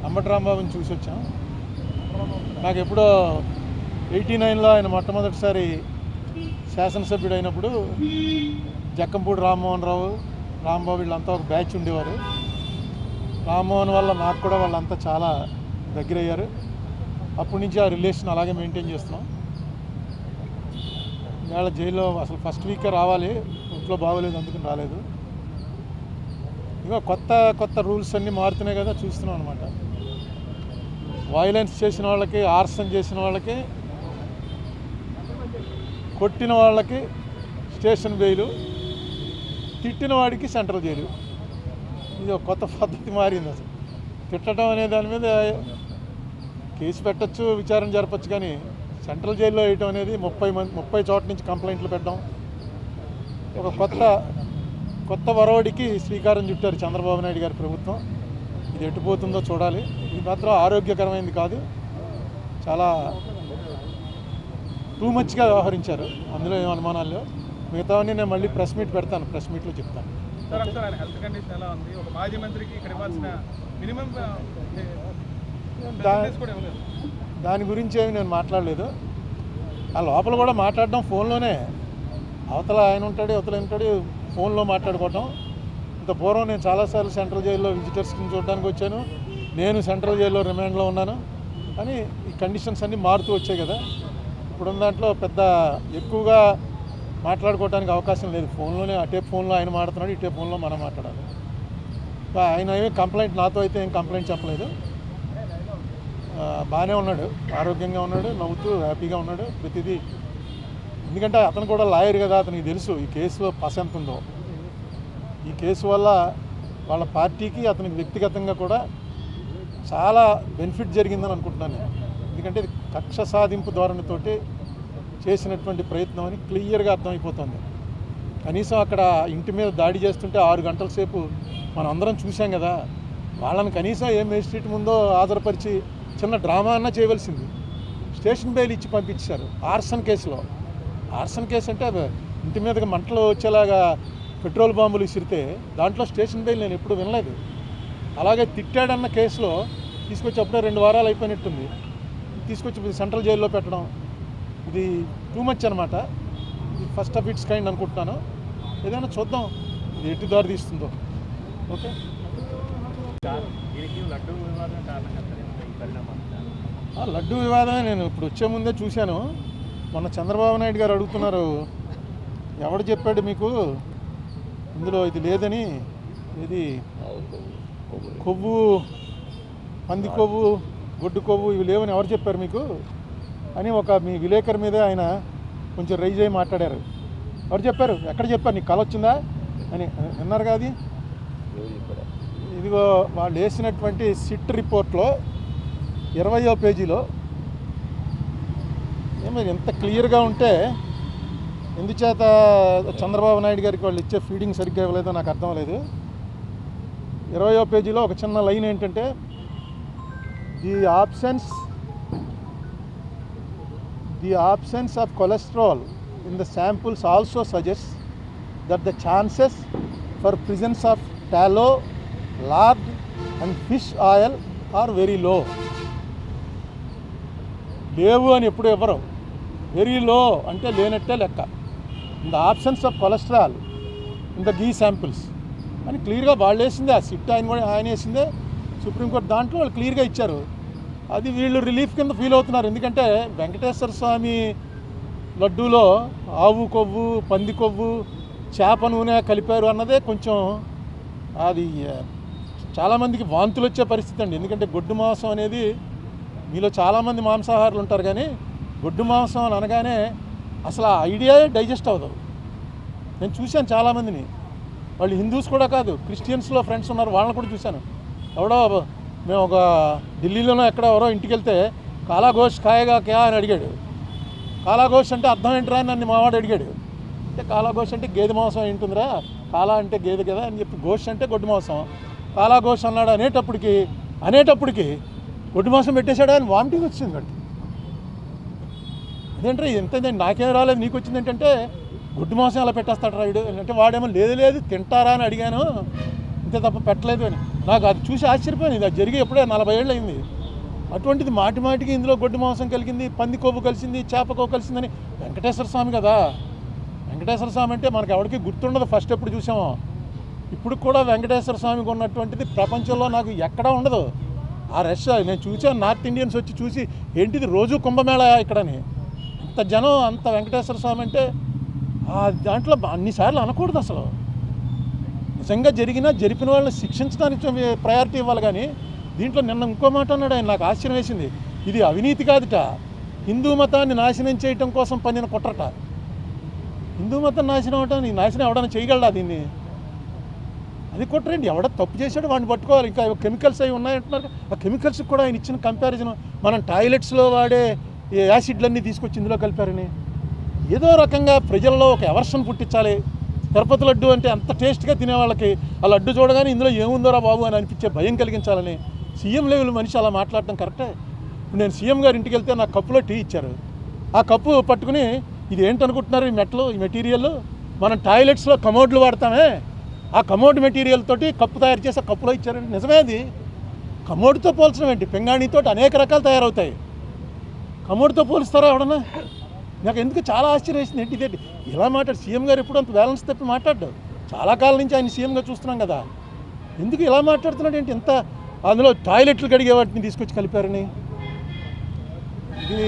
అంబటి రాంబాబుని చూసి వచ్చాం. నాకు ఎప్పుడో 89లో ఆయన మొట్టమొదటిసారి శాసనసభ్యుడు అయినప్పుడు జక్కంపూడి రామ్మోహన్ రావు, రాంబాబు వీళ్ళంతా ఒక బ్యాచ్ ఉండేవారు. రామ్మోహన్ వల్ల నాకు కూడా వాళ్ళంతా చాలా దగ్గరయ్యారు. అప్పటి నుంచి ఆ రిలేషన్ అలాగే మెయింటైన్ చేస్తున్నాం. ఇవాళ జైల్లో అసలు ఫస్ట్ వీకే రావాలి, ఇంట్లో బాగోలేదు అందుకని రాలేదు. ఇంకా కొత్త రూల్స్ అన్నీ మారుతున్నాయి కదా, చూస్తున్నాం అనమాట. వైలెన్స్ చేసిన వాళ్ళకి, ఆర్సన్ చేసిన వాళ్ళకి, కొట్టిన వాళ్ళకి స్టేషన్ బెయిలు, తిట్టిన వాడికి సెంట్రల్ జైలు. ఇది ఒక కొత్త పద్ధతి మారింది. అసలు తిట్టడం అనే దాని మీద కేసు పెట్టచ్చు, విచారణ జరపచ్చు, కానీ సెంట్రల్ జైల్లో వేయటం అనేది 30 చోట్ల నుంచి కంప్లైంట్లు పెట్టడం ఒక కొత్త వరవడికి శ్రీకారం చుట్టారు చంద్రబాబు నాయుడు గారి ప్రభుత్వం. ఇది ఎట్టుపోతుందో చూడాలి. ఇది మాత్రం ఆరోగ్యకరమైనది కాదు, చాలా టూ మచ్గా వ్యవహరించారు. అందులో ఏం అనుమానాలు. మిగతావన్నీ నేను మళ్ళీ ప్రెస్ మీట్ పెడతాను, ప్రెస్ మీట్లో చెప్తాను. దాని గురించి ఏమి నేను మాట్లాడలేదు. ఆ లోపల కూడా మాట్లాడడం ఫోన్లోనే, అవతల ఆయన ఉంటాడు, అవతల ఉంటాడు, ఫోన్లో మాట్లాడుకోవటం. ఇంత పూర్వం నేను చాలాసార్లు సెంట్రల్ జైల్లో విజిటర్స్ని చూడడానికి వచ్చాను. నేను సెంట్రల్ జైల్లో రిమాండ్లో ఉన్నాను. కానీ ఈ కండిషన్స్ అన్నీ మారుతూ వచ్చాయి కదా. ఇప్పుడున్న దాంట్లో పెద్ద ఎక్కువగా మాట్లాడుకోవడానికి అవకాశం లేదు. ఫోన్లోనే, అటే ఫోన్లో ఆయన మాట్లాడుతున్నాడు, ఇటే ఫోన్లో మనం మాట్లాడాలి. ఆయన ఏమీ కంప్లైంట్, నాతో అయితే ఏం కంప్లైంట్ చెప్పలేదు. బాగానే ఉన్నాడు, ఆరోగ్యంగా ఉన్నాడు, నవ్వుతూ హ్యాపీగా ఉన్నాడు ప్రతిదీ. ఎందుకంటే అతను కూడా లాయర్ కదా, అతనికి తెలుసు ఈ కేసులో పస ఎంత ఉందో. ఈ కేసు వల్ల వాళ్ళ పార్టీకి, అతనికి వ్యక్తిగతంగా కూడా చాలా బెనిఫిట్ జరిగిందని అనుకుంటున్నాను నేను. ఎందుకంటే ఇది కక్ష సాధింపు ధోరణితోటి చేసినటువంటి ప్రయత్నం అని క్లియర్గా అర్థమైపోతుంది. కనీసం అక్కడ ఇంటి మీద దాడి చేస్తుంటే 6 గంటల సేపు మనం అందరం చూసాం కదా. వాళ్ళని కనీసం ఏ మేజిస్ట్రేట్ ముందో ఆధారపరిచి చిన్న డ్రామా అన్నా చేయవలసింది. స్టేషన్ బెయిల్ ఇచ్చి పంపించారు ఆర్సన్ కేసులో. ఆర్సన్ కేసు అంటే ఇంటి మీదకి మంటలు వచ్చేలాగా పెట్రోల్ బాంబులు విసిరితే దాంట్లో స్టేషన్ బెయిల్ నేను ఎప్పుడు వినలేదు. అలాగే తిట్టాడన్న కేసులో తీసుకొచ్చి అప్పుడే 2 వారాలు అయిపోయినట్టుంది, తీసుకొచ్చి సెంట్రల్ జైల్లో పెట్టడం ఇది టూ మచ్ అనమాట. ఇది ఫస్ట్ ఆఫ్ ఇట్స్ కైండ్ అనుకుంటున్నాను. ఏదైనా చూద్దాం ఇది ఎటు దారి తీస్తుందో. ఓకే, లడ్డూ వివాదమే నేను ఇప్పుడు వచ్చే ముందే చూశాను. మొన్న చంద్రబాబు నాయుడు గారు అడుగుతున్నారు, ఎవడు చెప్పాడు మీకు ఇందులో ఇది లేదని, ఇది కొవ్వు, పంది కొవ్వు, గొడ్డు కొవ్వు ఇవి లేవని ఎవరు చెప్పారు మీకు అని మీ విలేకరు మీద ఆయన కొంచెం రైజ్ అయ్యి మాట్లాడారు. ఎవరు చెప్పారు, ఎక్కడ చెప్పారు, నీకు కళ వచ్చిందా అని విన్నారు కాదు. ఇదిగో వాళ్ళు వేసినటువంటి సిట్ రిపోర్ట్లో 20వ పేజీలో ఏమైనా ఎంత క్లియర్గా ఉంటే ఎందుచేత చంద్రబాబు నాయుడు గారికి వాళ్ళు ఇచ్చే ఫీడింగ్ సరిగ్గా ఇవ్వలేదో నాకు అర్థం లేదు. 20వ పేజీలో ఒక చిన్న లైన్ ఏంటంటే, the absence of cholesterol in the samples also suggests that the chances for presence of tallow, lard and fish oil are very low. లేవు అని ఎప్పుడు ఎవరు, వెరీ లో అంటే లేనట్టే లెక్క. In the absence of cholesterol in the ghee samples అని క్లియర్గా వాళ్ళు వేసిందే. ఆ సిట్ ఆయన వేసిందే, సుప్రీంకోర్టు దాంట్లో వాళ్ళు క్లియర్గా ఇచ్చారు. అది వీళ్ళు రిలీఫ్ కింద ఫీల్ అవుతున్నారు. ఎందుకంటే వెంకటేశ్వర స్వామి లడ్డూలో ఆవు కొవ్వు, పంది కొవ్వు, చేప నూనె కలిపారు అన్నదే కొంచెం అది చాలామందికి వాంతులు వచ్చే పరిస్థితి అండి. ఎందుకంటే గొడ్డు మాంసం అనేది, మీలో చాలామంది మాంసాహారులు ఉంటారు, కానీ గొడ్డు మాంసం అని అనగానే అసలు ఆ ఐడియా డైజెస్ట్ అవ్వదు. నేను చూశాను చాలామందిని, వాళ్ళు హిందూస్ కూడా కాదు, క్రిస్టియన్స్లో ఫ్రెండ్స్ ఉన్నారు, వాళ్ళని కూడా చూశాను. ఎవడో మేము ఒక ఢిల్లీలోనో ఎక్కడ ఎవరో ఇంటికి వెళ్తే కాలా గోష్ ఖాయేగా క్యా అని అడిగాడు. కాలా గోష్ అంటే అర్థం ఏంట్రా అని నన్ను మావాడు అడిగాడు. అంటే కాలా గోష్ అంటే గేదె మాంసం ఏంటుందిరా, కాలా అంటే గేదె కదా అని చెప్పి, గోష్ అంటే గొడ్డు మాంసం, కాలా గోష్ అన్నాడు. అనేటప్పటికి గొడ్డు మాంసం పెట్టేశాడు అని వామిటింగ్ వచ్చింది వాడికి. అదేంటే ఎంతండి, నాకేం రాలేదు నీకు వచ్చింది ఏంటంటే గొడ్డు మాంసం ఎలా పెట్టేస్తాడు రాయుడు అంటే, వాడేమో లేదు తింటారా అని అడిగాను, ఇంతే తప్ప పెట్టలేదు అని. నాకు అది చూసి ఆశ్చర్యపోయింది. ఇది జరిగి ఎప్పుడే 40 ఏళ్ళు అయింది. అటువంటిది మాటి మాటికి ఇందులో గొడ్డు మాంసం కలిగింది, పంది కొవ్వు కలిసింది, చేప కొవ్వు కలిసిందని. వెంకటేశ్వర స్వామి కదా, వెంకటేశ్వర స్వామి అంటే మనకు ఎవరికి గుర్తుండదు. ఫస్ట్ ఎప్పుడు చూసామో ఇప్పుడు కూడా వెంకటేశ్వర స్వామికి ఉన్నటువంటిది ప్రపంచంలో నాకు ఎక్కడా ఉండదు. ఆ రష్ నేను చూసాను, నార్త్ ఇండియన్స్ వచ్చి చూసి ఏంటిది రోజు కుంభమేళ ఇక్కడని. అంత జనం, అంత వెంకటేశ్వర స్వామి అంటే దాంట్లో అన్నిసార్లు అనకూడదు అసలు. నిజంగా జరిపిన వాళ్ళని శిక్షించడానికి ప్రయారిటీ ఇవ్వాలి. కానీ దీంట్లో నిన్న ఇంకో మాట అన్నాడు ఆయన, నాకు ఆశ్చర్యం వేసింది. ఇది అవినీతి కాదుట, హిందూ మతాన్ని నాశనం చేయటం కోసం పన్నిన కుట్రట. హిందూ మతం నాశనం అవటం, నాశనం ఎవడన్నా చేయగలడా దీన్ని? అది కుట్రండి. ఎవడ తప్పు చేశాడు వాడిని పట్టుకోవాలి. ఇంకా కెమికల్స్ అవి ఉన్నాయంటున్నారు. ఆ కెమికల్స్కి కూడా ఆయన ఇచ్చిన కంపారిజన్, మనం టాయిలెట్స్లో వాడే యాసిడ్లన్నీ తీసుకొచ్చి ఇందులో కలిపారని. ఏదో రకంగా ప్రజల్లో ఒక ఎవర్షన్ పుట్టించాలి. తిరుపతి లడ్డు అంటే అంత టేస్ట్గా తినేవాళ్ళకి ఆ లడ్డు చూడగానే ఇందులో ఏముందోరా బాబు అని అనిపించే భయం కలిగించాలని సీఎం లెవెల్ మనిషి అలా మాట్లాడటం కరెక్టే. నేను సీఎం గారి ఇంటికి వెళ్తే నాకు కప్పులో టీ ఇచ్చారు. ఆ కప్పు పట్టుకుని ఇది ఏంటనుకుంటున్నారు, ఈ మెట్లు, ఈ మెటీరియల్ మనం టాయిలెట్స్లో కమోడ్లు వాడతామే, ఆ కమోడ్ మెటీరియల్ తోటి కప్పు తయారు చేసి ఆ కప్పులో ఇచ్చారండి. నిజమే. అది కమోడ్తో పోల్చడం ఏంటి? పింగాణితో అనేక రకాలు తయారవుతాయి, కమోడ్తో పోలుస్తారా ఎవడన్నా? నాకు ఎందుకు చాలా ఆశ్చర్యం వేసింది. ఏంటి ఇదేంటి ఇలా మాట్లాడు? సీఎం గారు ఎప్పుడు అంత బ్యాలెన్స్ తప్పి మాట్లాడ్డాడు. చాలా కాలం నుంచి ఆయన సీఎంగా చూస్తున్నాం కదా, ఎందుకు ఇలా మాట్లాడుతున్నాడు ఏంటి? ఎంత అందులో టాయిలెట్లు కడిగే వాటిని తీసుకొచ్చి కలిపారని. ఇది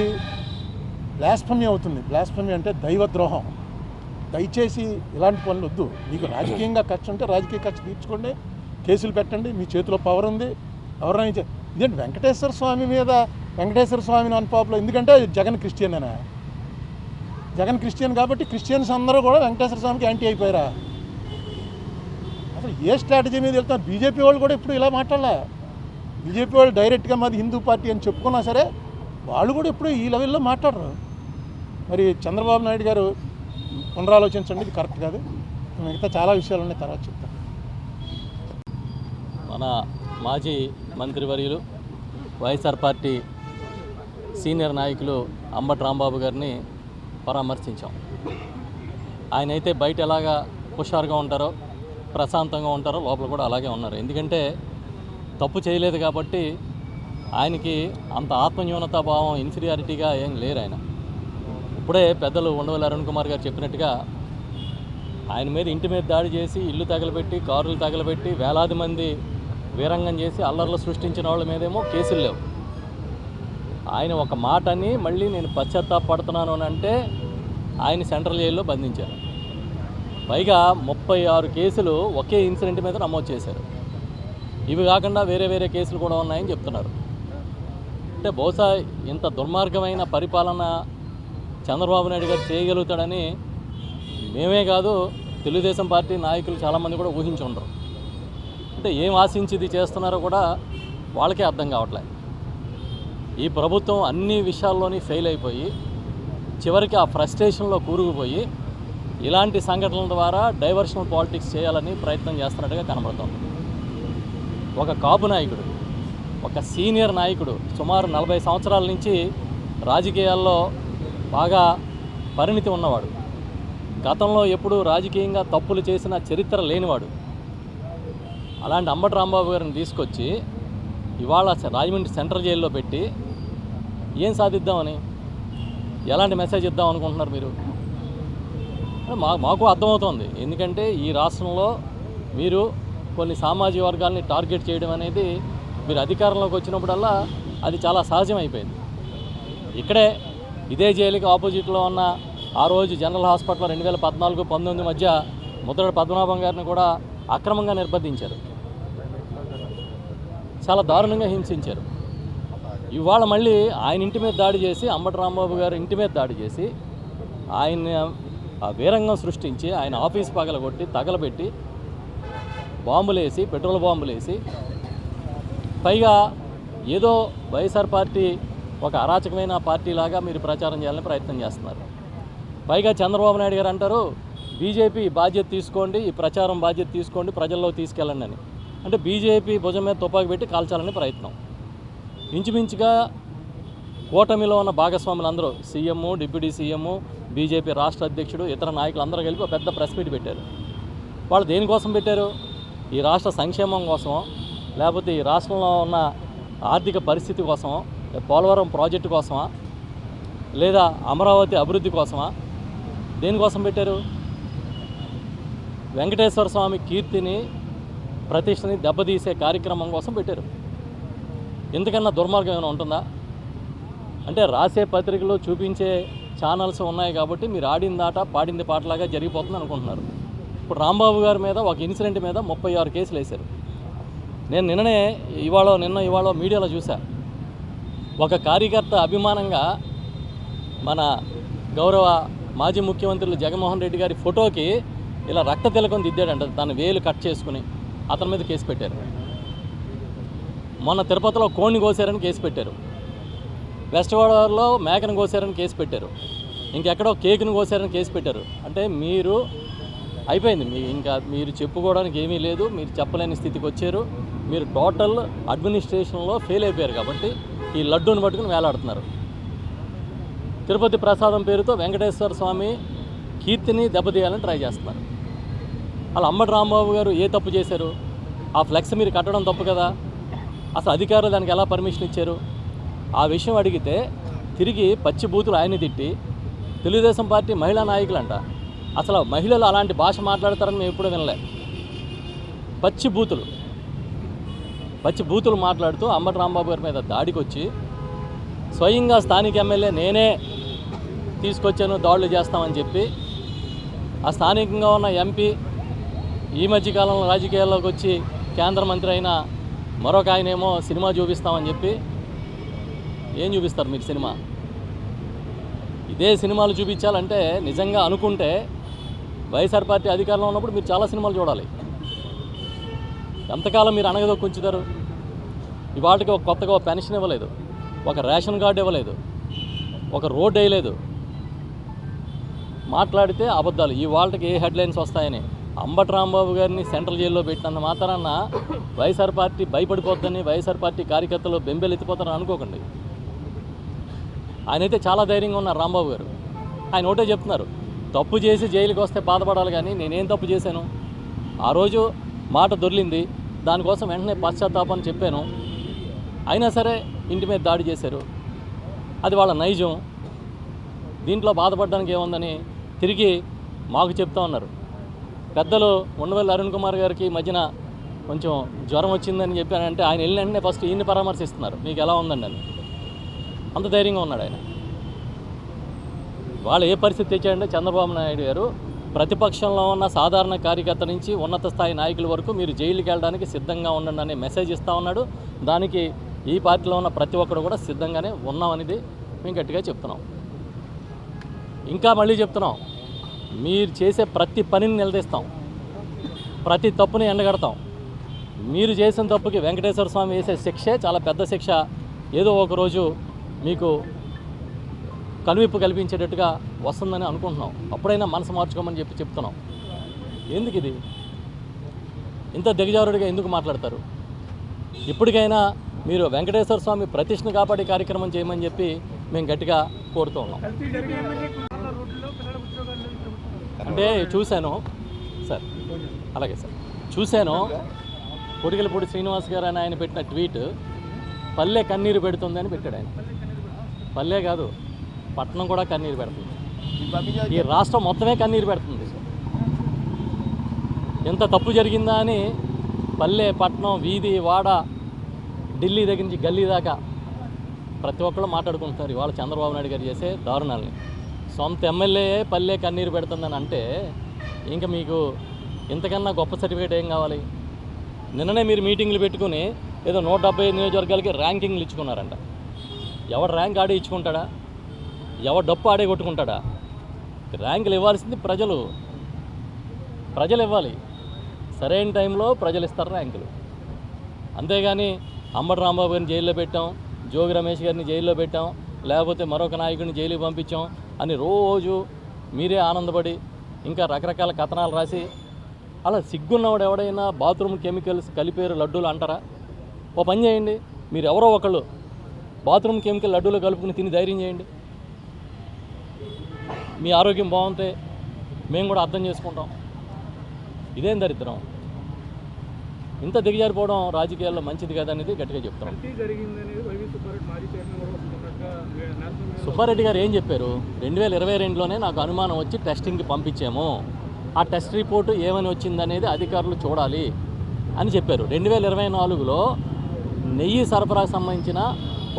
బ్లాస్ఫమీ అవుతుంది. బ్లాస్ఫమీ అంటే దైవద్రోహం. దయచేసి ఇలాంటి పనులు వద్దు. మీకు రాజకీయంగా ఖర్చు ఉంటే రాజకీయ ఖర్చు తీర్చుకోండి, కేసులు పెట్టండి, మీ చేతిలో పవర్ ఉంది. ఎవరైనా ఇదేంటి వెంకటేశ్వర స్వామి మీద, వెంకటేశ్వర స్వామిని అన్పాపులో, ఎందుకంటే జగన్ క్రిస్టియన్ అనే, జగన్ క్రిస్టియన్ కాబట్టి క్రిస్టియన్స్ అందరూ కూడా వెంకటేశ్వర స్వామికి యాంటీ అయిపోయారా? అసలు ఏ స్ట్రాటజీ మీద వెళ్తారు? బీజేపీ వాళ్ళు కూడా ఇప్పుడు ఇలా మాట్లాడాల. బీజేపీ వాళ్ళు డైరెక్ట్గా మాది హిందూ పార్టీ అని చెప్పుకున్నా సరే వాళ్ళు కూడా ఇప్పుడు ఈ లెవెల్లో మాట్లాడరు. మరి చంద్రబాబు నాయుడు గారు పునరాలోచించండి, ఇది కరెక్ట్ కాదు. మిగతా చాలా విషయాలు ఉన్నాయి, తర్వాత చెప్తాను. మన మాజీ మంత్రివర్యులు వైఎస్ఆర్ పార్టీ సీనియర్ నాయకులు అంబటి రాంబాబు గారిని పరామర్శించాం. ఆయన అయితే బయట ఎలాగా హుషారుగా ఉంటారో, ప్రశాంతంగా ఉంటారో, లోపల కూడా అలాగే ఉన్నారు. ఎందుకంటే తప్పు చేయలేదు కాబట్టి ఆయనకి అంత ఆత్మన్యూనతా భావం, ఇన్ఫీరియారిటీగా ఏం లేరు ఆయన. ఇప్పుడే పెద్దలు ఉండవల్లి అరుణ్ కుమార్ గారు చెప్పినట్టుగా ఆయన మీద, ఇంటి మీద దాడి చేసి, ఇల్లు తగలబెట్టి, కారులు తగలబెట్టి, వేలాది మంది వీరంగం చేసి అల్లర్లు సృష్టించిన వాళ్ళ మీదేమో కేసులు లేవు. ఆయన ఒక మాటని మళ్ళీ నేను పశ్చాత్తాపడుతున్నాను అని అంటే ఆయన సెంట్రల్ జైల్లో బంధించారు. పైగా 36 కేసులు ఒకే ఇన్సిడెంట్ మీద నమోదు చేశారు. ఇవి కాకుండా వేరే వేరే కేసులు కూడా ఉన్నాయని చెప్తున్నారు. అంటే బహుశా ఇంత దుర్మార్గమైన పరిపాలన చంద్రబాబు నాయుడు గారు చేయగలుగుతాడని మేమే కాదు, తెలుగుదేశం పార్టీ నాయకులు చాలామంది కూడా ఊహించి ఉండరు. అంటే ఏం ఆశించి ఇది చేస్తున్నారో కూడా వాళ్ళకే అర్థం కావట్లేదు. ఈ ప్రభుత్వం అన్ని విషయాల్లోని ఫెయిల్ అయిపోయి చివరికి ఆ ఫ్రస్ట్రేషన్లో కూరుకుపోయి ఇలాంటి సంఘటనల ద్వారా డైవర్షనల్ పాలిటిక్స్ చేయాలని ప్రయత్నం చేస్తున్నట్టుగా కనబడుతుంది. ఒక కాపు నాయకుడు, ఒక సీనియర్ నాయకుడు, సుమారు 40 సంవత్సరాల నుంచి రాజకీయాల్లో బాగా పరిణితి ఉన్నవాడు, గతంలో ఎప్పుడూ రాజకీయంగా తప్పులు చేసిన చరిత్ర లేనివాడు, అలాంటి అంబటి రాంబాబు గారిని తీసుకొచ్చి ఇవాళ రాజమండ్రి సెంట్రల్ జైల్లో పెట్టి ఏం సాధిద్దామని, ఎలాంటి మెసేజ్ ఇద్దాం అనుకుంటున్నారు మీరు? మాకు అర్థమవుతోంది. ఎందుకంటే ఈ రాష్ట్రంలో మీరు కొన్ని సామాజిక వర్గాల్ని టార్గెట్ చేయడం అనేది మీరు అధికారంలోకి వచ్చినప్పుడల్లా అది చాలా సహజమైపోయింది. ఇక్కడే ఇదే జైలుకి ఆపోజిట్లో ఉన్న ఆ రోజు జనరల్ హాస్పిటల్లో 2014-19 మధ్య ముద్రగడ పద్మనాభం గారిని కూడా అక్రమంగా నిర్బంధించారు, చాలా దారుణంగా హింసించారు. ఇవాళ మళ్ళీ ఆయన ఇంటి మీద దాడి చేసి, అంబటి రాంబాబు గారు ఇంటి మీద దాడి చేసి, ఆయన వీరంగం సృష్టించి, ఆయన ఆఫీస్ పగలగొట్టి, తగలబెట్టి, బాంబులేసి, పెట్రోల్ బాంబులేసి, పైగా ఏదో వైఎస్ఆర్ పార్టీ ఒక అరాచకమైన పార్టీలాగా మీరు ప్రచారం చేయాలని ప్రయత్నం చేస్తున్నారు. పైగా చంద్రబాబు నాయుడు గారు అంటారు బీజేపీ బాధ్యత తీసుకోండి, ఈ ప్రచారం బాధ్యత తీసుకోండి, ప్రజల్లో తీసుకెళ్ళండి అని. అంటే బీజేపీ భుజం మీద తుపాకి పెట్టి కాల్చాలని ప్రయత్నం. ఇంచుమించుగా కూటమిలో ఉన్న భాగస్వాములు అందరూ, సీఎం, డిప్యూటీ సీఎం, బీజేపీ రాష్ట్ర అధ్యక్షుడు, ఇతర నాయకులు అందరూ కలిపి ఒక పెద్ద ప్రెస్ మీట్ పెట్టారు. వాళ్ళు దేనికోసం పెట్టారు? ఈ రాష్ట్ర సంక్షేమం కోసమో, లేకపోతే ఈ రాష్ట్రంలో ఉన్న ఆర్థిక పరిస్థితి కోసమా, పోలవరం ప్రాజెక్టు కోసమా, లేదా అమరావతి అభివృద్ధి కోసమా, దేనికోసం పెట్టారు? వెంకటేశ్వర స్వామి కీర్తిని, ప్రతిష్టని దెబ్బతీసే కార్యక్రమం కోసం పెట్టారు. ఎందుకన్నా దుర్మార్గం ఏమైనా ఉంటుందా? అంటే రాసే పత్రికలు చూపించే ఛానల్స్ ఉన్నాయి కాబట్టి మీరు ఆడింది ఆట పాడింది పాటలాగా జరిగిపోతుంది అనుకుంటున్నారు. ఇప్పుడు రాంబాబు గారి మీద ఒక ఇన్సిడెంట్ మీద 36 కేసులు వేశారు. నేను నిన్న ఇవాళ మీడియాలో చూసా, ఒక కార్యకర్త అభిమానంగా మన గౌరవ మాజీ ముఖ్యమంత్రులు జగన్మోహన్ రెడ్డి గారి ఫోటోకి ఇలా రక్త తిలకం దిద్దాడంట, తన వేలు కట్ చేసుకుని. అతని మీద కేసు పెట్టారు. మొన్న తిరుపతిలో కోడిని కోసారని కేసు పెట్టారు. వెస్ట్ గోదావరిలో మేకను కోసారని కేసు పెట్టారు. ఇంకెక్కడో కేకును కోసారని కేసు పెట్టారు. అంటే మీరు అయిపోయింది, ఇంకా మీరు చెప్పుకోవడానికి ఏమీ లేదు, మీరు చెప్పలేని స్థితికి వచ్చారు. మీరు టోటల్ అడ్మినిస్ట్రేషన్లో ఫెయిల్ అయిపోయారు కాబట్టి ఈ లడ్డూని పట్టుకుని వేలాడుతున్నారు. తిరుపతి ప్రసాదం పేరుతో వెంకటేశ్వర స్వామి కీర్తిని దెబ్బతీయాలని ట్రై చేస్తున్నారు. అలా అంబటి రాంబాబు గారు ఏ తప్పు చేశారు? ఆ ఫ్లెక్స్ మీరు కట్టడం తప్పు కదా. అసలు అధికారులు దానికి ఎలా పర్మిషన్ ఇచ్చారు? ఆ విషయం అడిగితే తిరిగి పచ్చి బూతులు ఆయన్ని తిట్టి, తెలుగుదేశం పార్టీ మహిళా నాయకులంట, అసలు మహిళలు అలాంటి భాష మాట్లాడతారని మేము ఎప్పుడూ వినలే. పచ్చి బూతులు మాట్లాడుతూ అంబటి రాంబాబు గారి మీద దాడికి వచ్చి, స్వయంగా స్థానిక ఎమ్మెల్యే నేనే తీసుకొచ్చాను దాడులు చేస్తామని చెప్పి, ఆ స్థానికంగా ఉన్న ఎంపీ ఈ మధ్యకాలంలో రాజకీయాల్లోకి వచ్చి కేంద్ర మంత్రి అయిన మరొక ఆయనేమో సినిమా చూపిస్తామని చెప్పి, ఏం చూపిస్తారు మీరు సినిమా? ఇదే సినిమాలు చూపించాలంటే నిజంగా అనుకుంటే వైఎస్ఆర్ పార్టీ అధికారంలో ఉన్నప్పుడు మీరు చాలా సినిమాలు చూడాలి. ఎంతకాలం మీరు అణగదొక్కుంచుతారు? ఇవాటికి ఒక కొత్తగా పెన్షన్ ఇవ్వలేదు, ఒక రేషన్ కార్డు ఇవ్వలేదు, ఒక రోడ్డు వేయలేదు. మాట్లాడితే అబద్ధాలు. ఈ వాళ్ళకి ఏ హెడ్లైన్స్ వస్తాయని అంబటి రాంబాబు గారిని సెంట్రల్ జైల్లో పెట్టినంత మాత్రాన వైఎస్ఆర్ పార్టీ భయపడిపోద్దని, వైఎస్ఆర్ పార్టీ కార్యకర్తలు బెంబెలెత్తిపోతారని అనుకోకండి. ఆయనైతే చాలా ధైర్యంగా ఉన్నారు రాంబాబు గారు. ఆయన ఒకటే చెప్తున్నారు, తప్పు చేసి జైలుకి వస్తే బాధపడాలి కానీ నేనేం తప్పు చేశాను? ఆ రోజు మాట దొర్లింది, దానికోసం వెంటనే పశ్చాత్తాపం చెప్పాను. అయినా సరే ఇంటి మీద దాడి చేశారు, అది వాళ్ళ నైజం. దీంట్లో బాధపడడానికి ఏముందని తిరిగి మాకు చెప్తా ఉన్నారు. పెద్దలు ఉండవల్లి అరుణ్ కుమార్ గారికి మధ్యన కొంచెం జ్వరం వచ్చిందని చెప్పానంటే ఆయన వెళ్ళిన వెంటనే ఫస్ట్ ఈయన్ని పరామర్శిస్తున్నారు, మీకు ఎలా ఉందండి అని. అంత ధైర్యంగా ఉన్నాడు ఆయన. వాళ్ళు ఏ పరిస్థితి తెచ్చారంటే చంద్రబాబు నాయుడు గారు ప్రతిపక్షంలో ఉన్న సాధారణ కార్యకర్త నుంచి ఉన్నత స్థాయి నాయకుల వరకు మీరు జైలుకి వెళ్ళడానికి సిద్ధంగా ఉండండి అనే మెసేజ్ ఇస్తూ ఉన్నాడు. దానికి ఈ పార్టీలో ఉన్న ప్రతి ఒక్కరు కూడా సిద్ధంగానే ఉన్నామనేది మేము గట్టిగా చెప్తున్నాం. ఇంకా మళ్ళీ చెప్తున్నాం, మీరు చేసే ప్రతి పనిని నిలదీస్తాం, ప్రతి తప్పుని ఎండగడతాం. మీరు చేసిన తప్పుకి వెంకటేశ్వర స్వామి వేసే శిక్షే చాలా పెద్ద శిక్ష. ఏదో ఒకరోజు మీకు కనువిప్పు కల్పించేటట్టుగా వస్తుందని అనుకుంటున్నాం. అప్పుడైనా మనసు మార్చుకోమని చెప్తున్నాం. ఎందుకు ఇది ఇంత దిగజారుడిగా ఎందుకు మాట్లాడతారు? ఇప్పటికైనా మీరు వెంకటేశ్వర స్వామి ప్రతిష్ఠను కాపాడే కార్యక్రమం చేయమని చెప్పి మేము గట్టిగా కోరుతూ ఉన్నాం. అంటే చూశాను సార్, అలాగే సార్, చూశాను. కొడిగలపూడి శ్రీనివాస్ గారు అని ఆయన పెట్టిన ట్వీట్, పల్లె కన్నీరు పెడుతుంది అని పెట్టాడు ఆయన. పల్లె కాదు, పట్టణం కూడా కన్నీరు పెడుతుంది. ఈ రాష్ట్రం మొత్తమే కన్నీరు పెడుతుంది. ఎంత తప్పు జరిగిందా అని పల్లె, పట్టణం, వీధి, వాడ, ఢిల్లీ దగ్గర నుంచి గల్లీ దాకా ప్రతి ఒక్కళ్ళు మాట్లాడుకుంటున్నారు ఇవాళ చంద్రబాబు నాయుడు గారు చేసే దారుణాలని. సొంత ఎమ్మెల్యే పల్లె కన్నీరు పెడుతుందని అంటే ఇంకా మీకు ఇంతకన్నా గొప్ప సర్టిఫికేట్ ఏం కావాలి? నిన్ననే మీరు మీటింగ్లు పెట్టుకుని ఏదో 175 నియోజకవర్గాలకి ర్యాంకింగ్లు ఇచ్చుకున్నారంట. ఎవడు ర్యాంక్ ఆడే ఇచ్చుకుంటాడా? ఎవడు డప్పు ఆడే కొట్టుకుంటాడా? ర్యాంకులు ఇవ్వాల్సింది ప్రజలు ఇవ్వాలి. సరైన టైంలో ప్రజలు ఇస్తారు ర్యాంకులు. అంతేగాని అంబటి రాంబాబు గారిని జైల్లో పెట్టాం, జోగి రమేష్ గారిని జైల్లో పెట్టాం, లేకపోతే మరొక నాయకుడిని జైలుకి పంపించాం అని రోజు మీరే ఆనందపడి ఇంకా రకరకాల కథనాలు రాసి, అలా సిగ్గున్నవాడు ఎవడైనా బాత్రూమ్ కెమికల్స్ కలిపేరు లడ్డూలు అంటారా? ఓ పని చేయండి, మీరు ఎవరో ఒకళ్ళు బాత్రూమ్ కెమికల్ లడ్డూలు కలుపుకుని తిని ధైర్యం చేయండి. మీ ఆరోగ్యం బాగుంటే మేము కూడా అర్థం చేసుకుంటాం. ఇదేం దరిద్రం? ఇంత దిగజారిపోవడం రాజకీయాల్లో మంచిది కాదనేది గట్టిగా చెప్తాం. సుబ్బారెడ్డి గారు ఏం చెప్పారు? 2022లోనే నాకు అనుమానం వచ్చి టెస్టింగ్కి పంపించాము, ఆ టెస్ట్ రిపోర్టు ఏమని వచ్చిందనేది అధికారులు చూడాలి అని చెప్పారు. 2024లో నెయ్యి సరఫరాకు సంబంధించిన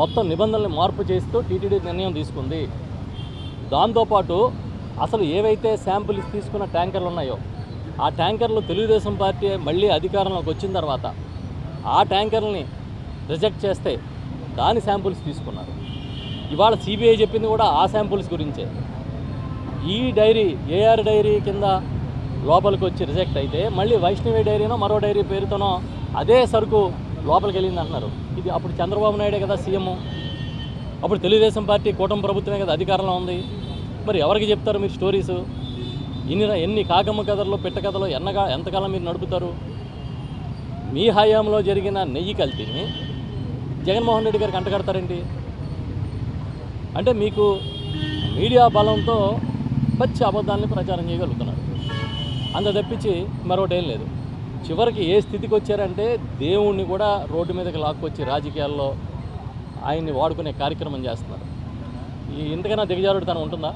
మొత్తం నిబంధనలు మార్పు చేస్తూ టీటీడీ నిర్ణయం తీసుకుంది. దాంతోపాటు అసలు ఏవైతే శాంపిల్స్ తీసుకున్న ట్యాంకర్లు ఉన్నాయో ఆ ట్యాంకర్లు తెలుగుదేశం పార్టీ మళ్ళీ అధికారంలోకి వచ్చిన తర్వాత ఆ ట్యాంకర్లని రిజెక్ట్ చేస్తే దాని శాంపుల్స్ తీసుకున్నారు. ఇవాళ సిబిఐ చెప్పింది కూడా ఆ శాంపుల్స్ గురించే. ఈ డైరీ ఏఆర్ డైరీ కింద లోపలికి వచ్చి రిజెక్ట్ అయితే మళ్ళీ వైష్ణవి డైరీనో మరో డైరీ పేరుతోనో అదే సరుకు లోపలికి వెళ్ళింది అంటున్నారు. ఇది అప్పుడు చంద్రబాబు నాయుడే కదా సీఎం, అప్పుడు తెలుగుదేశం పార్టీ కూటమి ప్రభుత్వమే కదా అధికారంలో ఉంది. మరి ఎవరికి చెప్తారు మీరు స్టోరీసు? ఎన్ని కాకమ్మ కథల్లో పెట్ట కథలో ఎంతకాలం మీరు నడుపుతారు? మీ హయాంలో జరిగిన నెయ్యి కల్తీని జగన్మోహన్ రెడ్డి గారికి అంటగడతారేంటి? అంటే మీకు మీడియా బలంతో పచ్చి అబద్ధాలని ప్రచారం చేయగలుగుతున్నారు, అంత తప్పించి మరొకటి ఏం లేదు. చివరికి ఏ స్థితికి వచ్చారంటే దేవుణ్ణి కూడా రోడ్డు మీదకి లాక్కొచ్చి రాజకీయాల్లో ఆయన్ని వాడుకునే కార్యక్రమం చేస్తున్నారు. ఇంతకైనా దిగజారుడుతనం ఉంటుందా?